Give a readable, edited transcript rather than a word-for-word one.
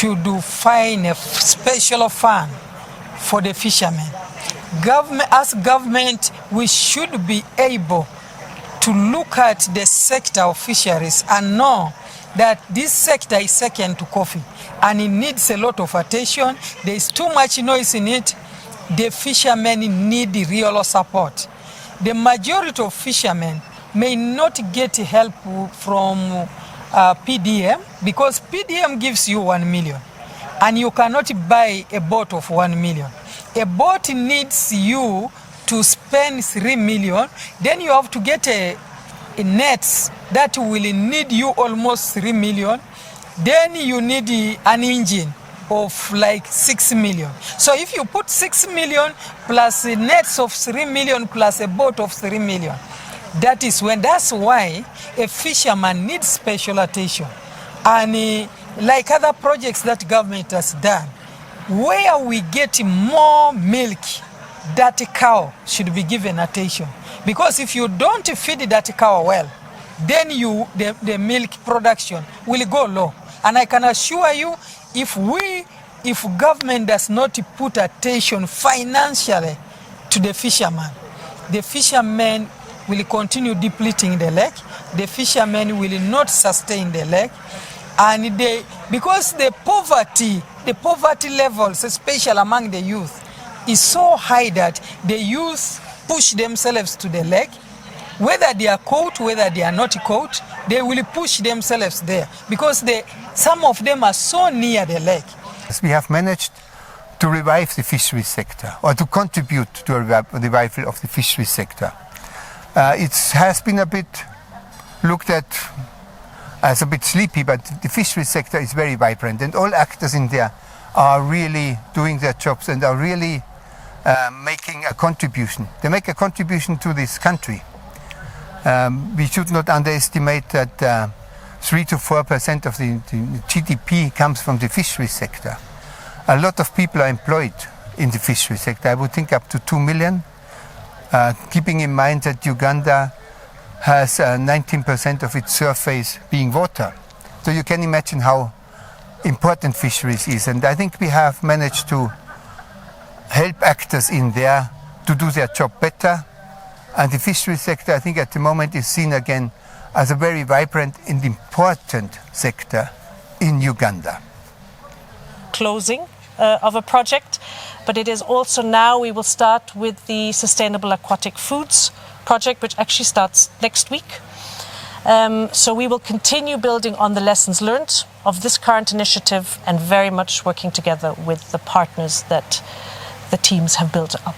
should find a special fund for the fishermen. As government, we should be able to look at the sector of fisheries and know that this sector is second to coffee and it needs a lot of attention. There is too much noise in it. The fishermen need real support. The majority of fishermen may not get help from PDM because PDM gives you 1 million and you cannot buy a boat of 1 million. A boat needs you to spend 3 million, then you have to get a nets that will need you almost 3 million. Then you need an engine of like 6 million. So if you put 6 million plus nets of 3 million plus a boat of 3 million, that's why a fisherman needs special attention. And like other projects that government has done, where we get more milk, that cow should be given attention. Because if you don't feed that cow well, then the milk production will go low. And I can assure you, if government does not put attention financially to the fishermen will continue depleting the lake. The fishermen will not sustain the lake. And because the poverty levels, especially among the youth, is so high that the youth push themselves to the lake. Whether they are caught, whether they are not caught, they will push themselves there because some of them are so near the lake. We have managed to revive the fisheries sector or to contribute to a revival of the fisheries sector. It has been a bit looked at as a bit sleepy, but the fisheries sector is very vibrant and all actors in there are really doing their jobs and are really making a contribution. They make a contribution to this country. We should not underestimate that 3 to 4% of the GDP comes from the fisheries sector. A lot of people are employed in the fisheries sector. I would think up to 2 million, keeping in mind that Uganda has 19% of its surface being water. So you can imagine how important fisheries is. And I think we have managed to help actors in there to do their job better. And the fisheries sector, I think at the moment is seen again as a very vibrant and important sector in Uganda. Closing of a project, but it is also now we will start with the Sustainable Aquatic Foods project, which actually starts next week. So we will continue building on the lessons learned of this current initiative and very much working together with the partners that the teams have built up.